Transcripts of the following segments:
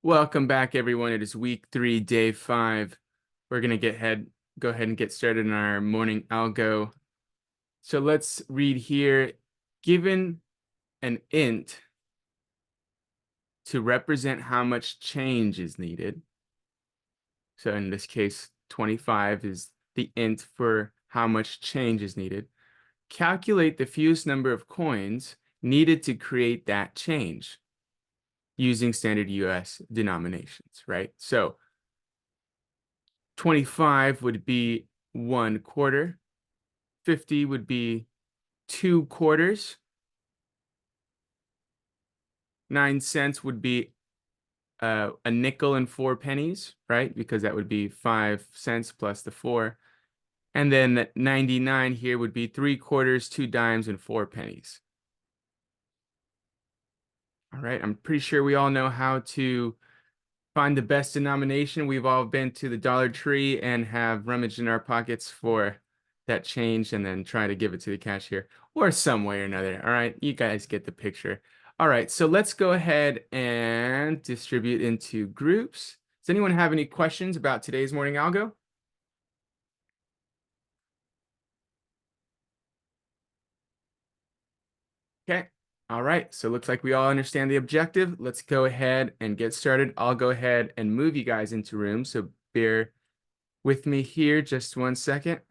Welcome back, everyone. It is week 3, day 5. We're gonna go ahead and get started in our morning algo. So let's read here. Given an int to represent how much change is needed. So in this case, 25 is the int for how much change is needed. Calculate the fewest number of coins needed to create that change using standard US denominations, right? So 25 would be 1/4. 50 would be 2/4. 9 cents would be a nickel and 4 pennies, right? Because that would be 5 cents plus the 4. And then 99 here would be 3/4, 2 dimes, and 4 pennies. All right, I'm pretty sure we all know how to find the best denomination. We've all been to the Dollar Tree and have rummaged in our pockets for that change and then try to give it to the cashier or some way or another. All right, you guys get the picture. All right, so let's go ahead and distribute into groups. Does anyone have any questions about today's morning algo? Okay. All right, so it looks like we all understand the objective. Let's go ahead and get started. I'll go ahead and move you guys into rooms, so bear with me here just 1 second.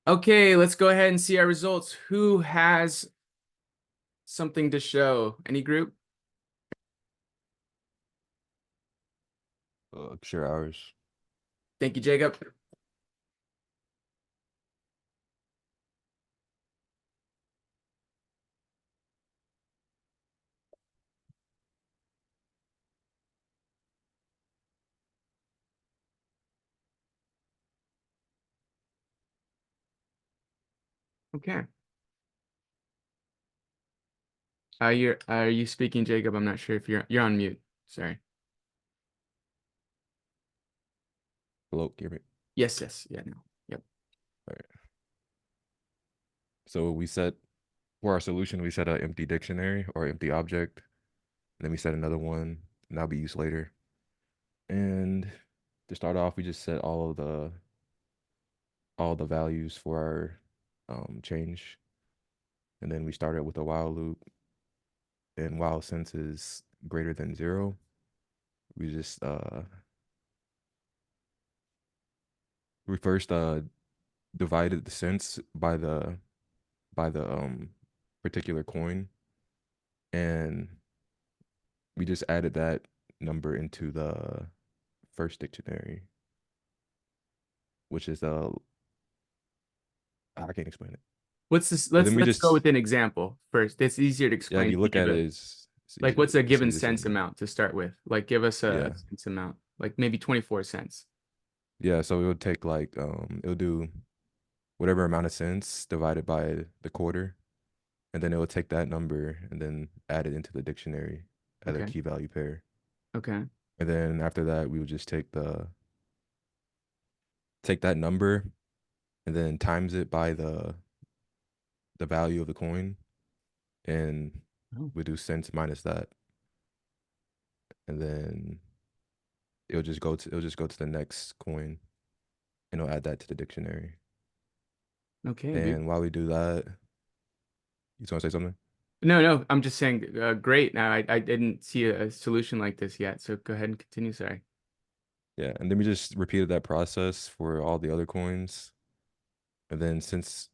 Okay, let's go ahead and see our results. Who has something to show? Any group? Sure, hours. Thank you, Jacob. Okay. Are you speaking, Jacob? I'm not sure if you're on mute. Sorry. Hello, can you hear me? Yes, yes, yeah, no. Yep. All right. So we set for our solution, we set an empty dictionary or empty object. And then we set another one, and that'll be used later. And to start off, we just set all the values for our change. And then we started with a while loop. And while since is greater than 0, we just we first divided the cents by the particular coin, and we just added that number into the first dictionary, which is I can't explain it. What's this? But Let's then we let's go just with an example first. It's easier to yeah, if explain you if you look give at a it, it's like easier. what's a It's given easier to cents see. amount to start with? Like give us a Yeah, cents amount, like maybe 24 cents. yeah. So it would take like it'll do whatever amount of cents divided by the quarter, and then it will take that number and then add it into the dictionary as a Okay. key value pair. Okay. And then after that, we would just take that number and then times it by the value of the coin, and Oh, we do cents minus that, and then it'll just go to the next coin, and it'll add that to the dictionary. okay, And beautiful. while we do that, you want to say something? No, no, I'm just saying great. Now I didn't see a solution like this yet, so go ahead and continue. Sorry. Yeah, and then we just repeated that process for all the other coins, and then since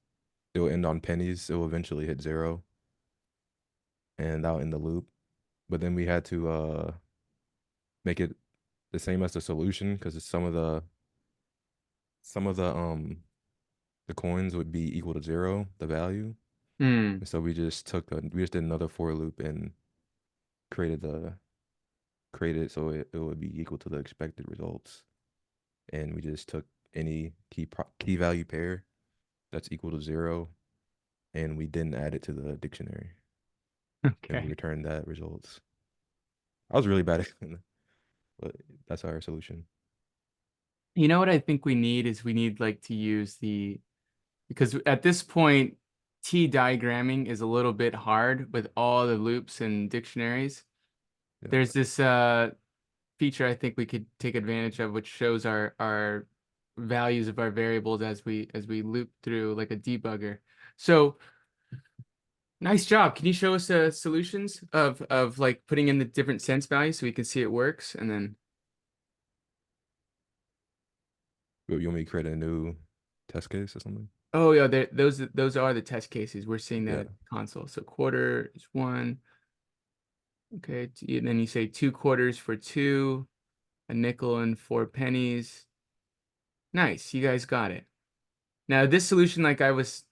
it will end on pennies, it will eventually hit 0, and that'll end the loop. But then we had to make it the same as the solution because some of the coins would be equal to 0, the value. Hmm. And so we just did another for loop and created the created so it would be equal to the expected results. And we just took any key value pair that's equal to 0, and we didn't add it to the dictionary, and we Okay. returned that results. I was really bad at it, but that's our solution. You know what I think we need is we need like to use because at this point T diagramming is a little bit hard with all the loops and dictionaries. Yeah. There's this feature I think we could take advantage of, which shows our values of our variables as we loop through like a debugger. So nice job. Can you show us solutions of like putting in the different sense values so we can see it works? And then, You want me to create a new test case or something? oh yeah, those are the test cases. We're seeing that Yeah. at the console. So quarter is 1. Okay, and then you say 2 quarters for 2, a nickel and 4 pennies. Nice, you guys got it. Now this solution, like I was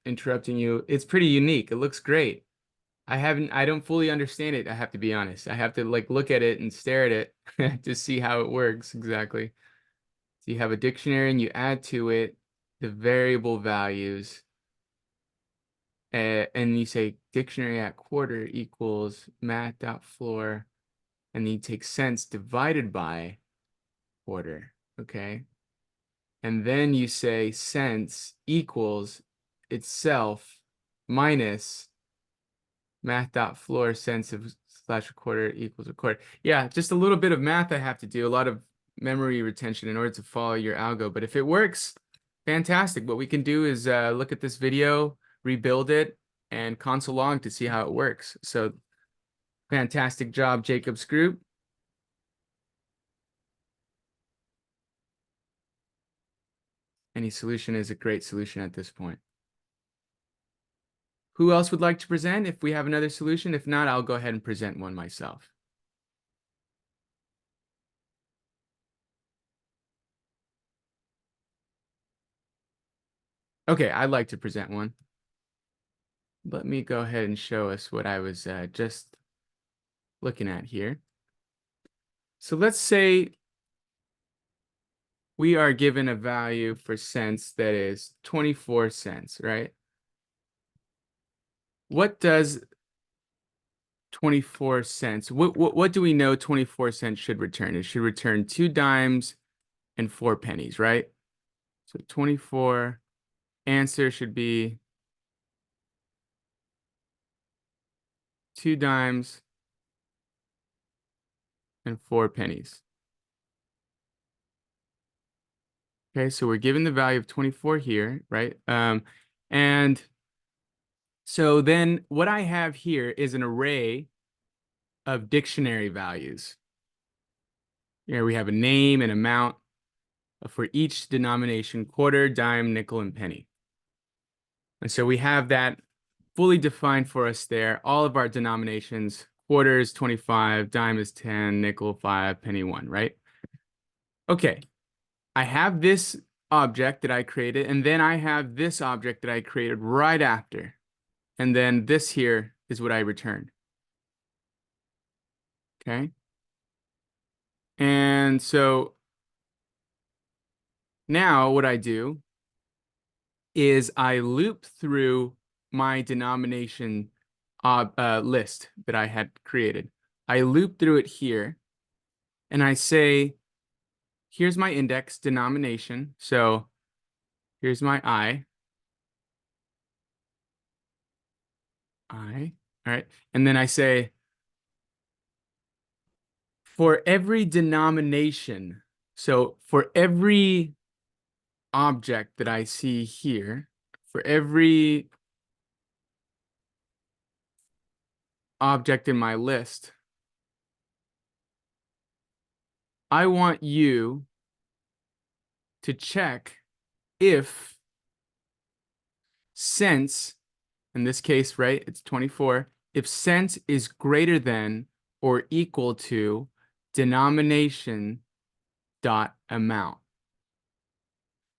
interrupting you, it's pretty unique. It looks great. I don't fully understand it, I have to be honest. I have to like look at it and stare at it to see how it works exactly. So you have a dictionary and you add to it the variable values, and you say dictionary at quarter equals math.floor, and then you take cents divided by quarter, okay? And then you say cents equals itself minus math.floor cents of slash a quarter equals a quarter. Yeah, just a little bit of math I have to do, a lot of memory retention in order to follow your algo. But if it works, fantastic. What we can do is look at this video, rebuild it, and console log to see how it works. So fantastic job, Jacob's group. Any solution is a great solution at this point. Who else would like to present if we have another solution? If not, I'll go ahead and present one myself. Okay, I'd like to present one. Let me go ahead and show us what I was just looking at here. So let's say we are given a value for cents that is 24 cents, right? What does 24 cents, what do we know 24 cents should return? It should return 2 dimes and 4 pennies, right? So 24 answer should be 2 dimes and 4 pennies. Okay, so we're given the value of 24 here, right? And so then what I have here is an array of dictionary values. Here we have a name and amount for each denomination: quarter, dime, nickel, and penny. And so we have that fully defined for us there. All of our denominations: quarter is 25, dime is 10, nickel 5, penny 1, right? Okay, I have this object that I created, and then I have this object that I created right after. And then this here is what I return. Okay. And so now what I do is I loop through my denomination list that I had created. I loop through it here, and I say, here's my index denomination. So here's my I. All right. And then I say, for every denomination, so for every object that I see here, for every object in my list, I want you to check if cents, in this case, right, it's 24, if cents is greater than or equal to denomination dot amount.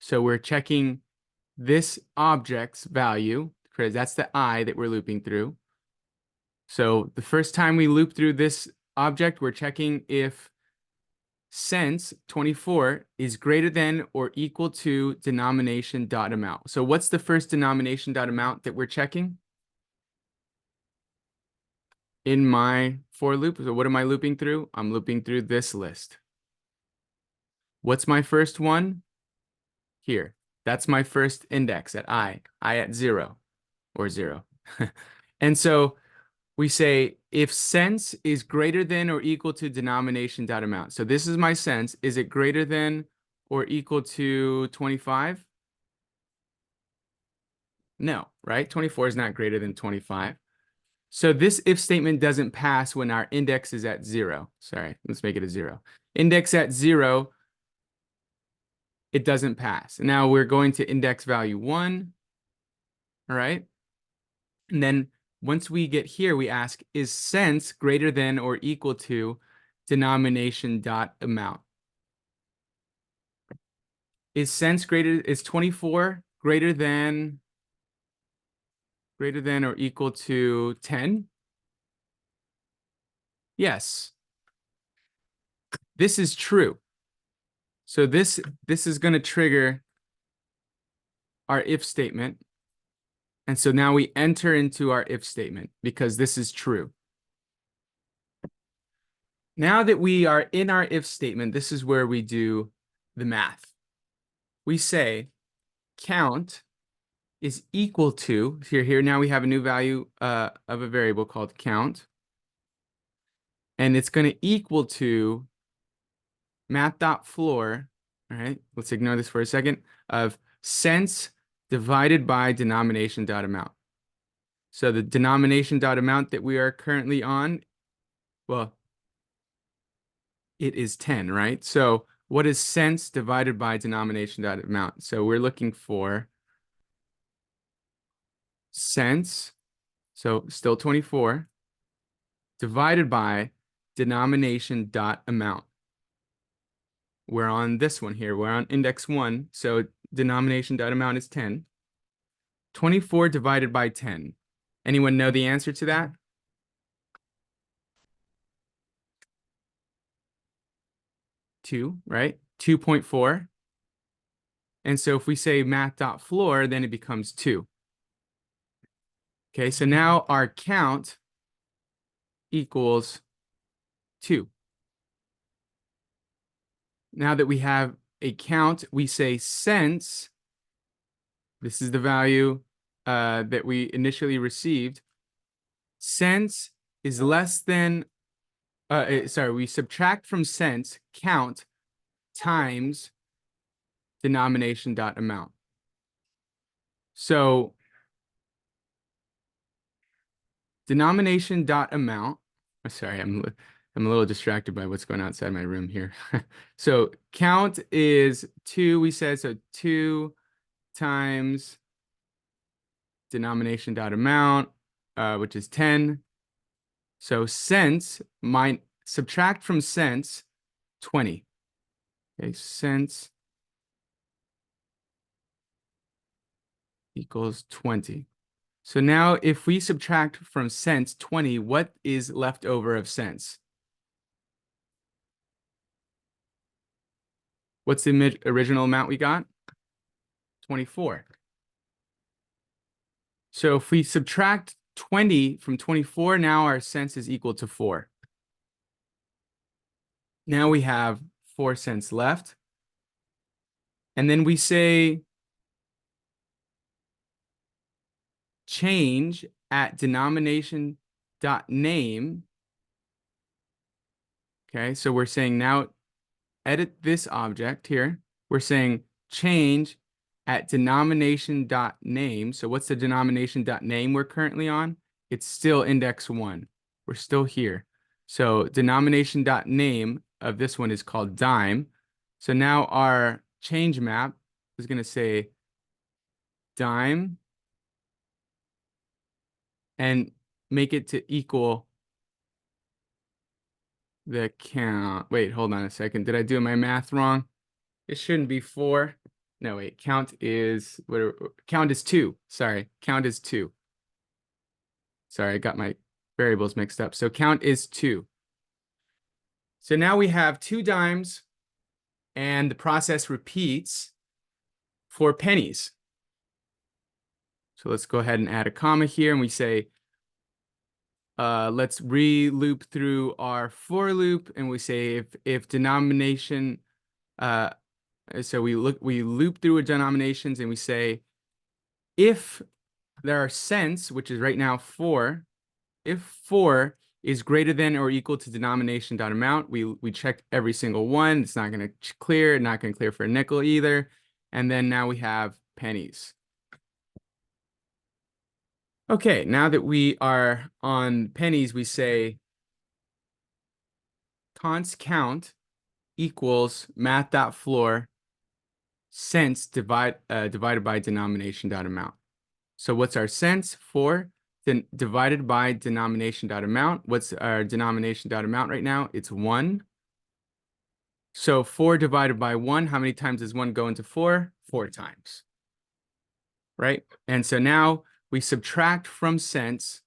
So we're checking this object's value, because that's the I that we're looping through. So the first time we loop through this object, we're checking if cents 24 is greater than or equal to denomination dot amount. So what's the first denomination dot amount that we're checking in my for loop? So what am I looping through? I'm looping through this list. What's my first one? Here. That's my first index at I at 0. or 0. And so we say if cents is greater than or equal to denomination dot amount. So this is my cents. Is it greater than or equal to 25? No, right? 24 is not greater than 25. So this if statement doesn't pass when our index is at 0. Sorry, let's make it a 0. Index at 0, it doesn't pass. Now we're going to index value 1, all right? And then once we get here, we ask, is cents greater than or equal to denomination dot amount? Is 24 greater than or equal to 10? Yes, this is true. So this is going to trigger our if statement. And so now we enter into our if statement because this is true. Now that we are in our if statement, this is where we do the math. We say count is equal to, here now we have a new value of a variable called count. And it's going to equal to math.floor, all right, let's ignore this for a second, of cents divided by denomination dot amount. So the denomination dot amount that we are currently on, well, it is 10, right? So what is cents divided by denomination dot amount? So we're looking for cents, so still 24, divided by denomination dot amount. We're on this one here. We're on index 1, so denomination dot amount is 10. 24 divided by 10. Anyone know the answer to that? 2, right? 2.4. And so if we say math.floor, then it becomes 2. Okay, so now our count equals 2. Now that we have a count, we say cents. This is the value that we initially received. Cents is less than, we subtract from cents count times denomination dot amount. So denomination dot amount, sorry, I'm a little distracted by what's going on outside my room here. So count is 2, we said, so 2 times denomination dot amount, which is 10. So cents, subtract from cents, 20. Okay, cents equals 20. So now if we subtract from cents 20, what is left over of cents? What's the original amount we got? 24. So if we subtract 20 from 24, now our cents is equal to 4. Now we have 4 cents left. And then we say change at denomination dot name. Okay, so we're saying now edit this object here. We're saying change at denomination dot name. So what's the denomination dot name we're currently on? It's still index 1. We're still here. So denomination dot name of this one is called dime. So now our change map is going to say dime and make it to equal the count. Wait, hold on a second. Did I do my math wrong? It shouldn't be 4. No, wait, count is 2. Sorry, count is 2. Sorry, I got my variables mixed up. So count is 2. So now we have 2 dimes and the process repeats for pennies. So let's go ahead and add a comma here and we say, let's re-loop through our for loop and we say if denomination, so we loop through denominations and we say if there are cents, which is right now 4. If 4 is greater than or equal to denomination.amount, we check every single one. It's not going to clear, not going to clear for a nickel either. And then now we have pennies. Okay, now that we are on pennies, we say const count equals math.floor cents divided by denomination.amount. So what's our cents? 4. Then divided by denomination.amount. What's our denomination.amount right now? It's 1. So 4 divided by 1, how many times does 1 go into 4? 4 times, right? And so now we subtract from cents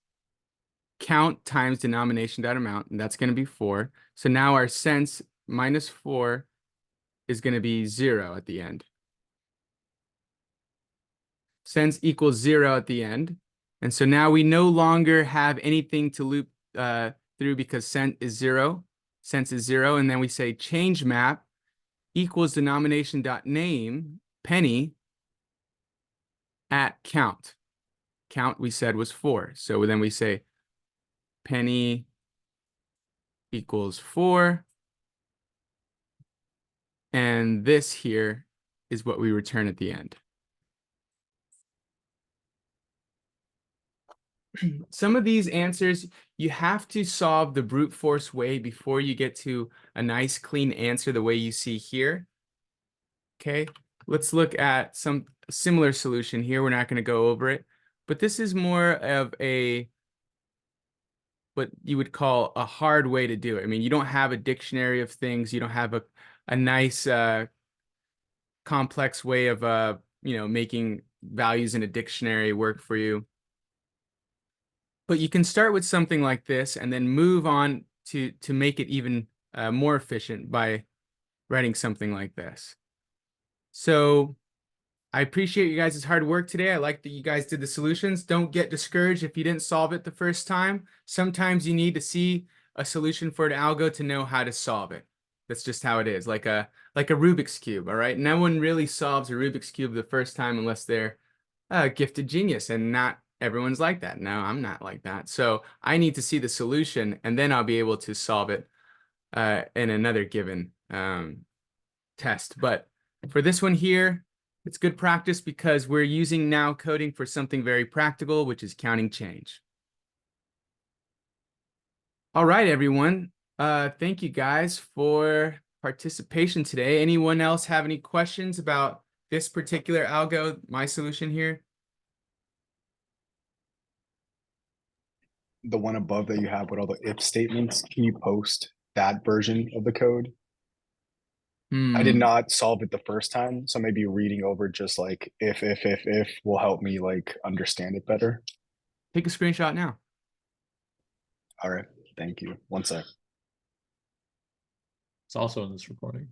count times denomination.amount, and that's going to be 4. So now our cents minus 4 is going to be 0 at the end. Cents equals 0 at the end. And so now we no longer have anything to loop through because cent is 0. Cents is 0. And then we say change map equals denomination.name penny at count. Count we said was 4. So then we say penny equals 4. And this here is what we return at the end. Some of these answers, you have to solve the brute force way before you get to a nice clean answer the way you see here. Okay, let's look at some similar solution here. We're not going to go over it, but this is more of what you would call a hard way to do it. I mean, you don't have a dictionary of things. You don't have a nice complex way of making values in a dictionary work for you. But you can start with something like this and then move on to make it even more efficient by writing something like this. So I appreciate you guys' hard work today. I like that you guys did the solutions. Don't get discouraged if you didn't solve it the first time. Sometimes you need to see a solution for an algo to know how to solve it. That's just how it is, like a Rubik's Cube, all right? No one really solves a Rubik's Cube the first time unless they're a gifted genius, and not everyone's like that. No, I'm not like that. So I need to see the solution, and then I'll be able to solve it in another given test. But for this one here, it's good practice because we're using now coding for something very practical, which is counting change. All right, everyone. Thank you guys for participation today. Anyone else have any questions about this particular algo, my solution here? The one above that you have with all the if statements, can you post that version of the code? I did not solve it the first time, so maybe reading over just like if will help me like understand it better. Take a screenshot now. All right, thank you. One sec. It's also in this recording.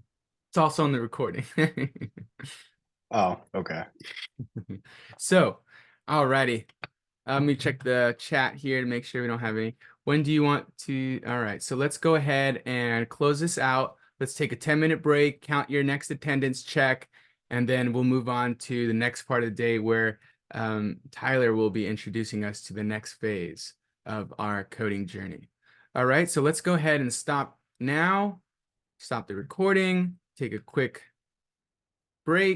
It's also on the recording. Oh, okay. So, alrighty. Let me check the chat here to make sure we don't have any. When do you want to? All right, so let's go ahead and close this out. Let's take a 10-minute break, count your next attendance check, and then we'll move on to the next part of the day where Tyler will be introducing us to the next phase of our coding journey. All right, so let's go ahead and stop now. Stop the recording, take a quick break.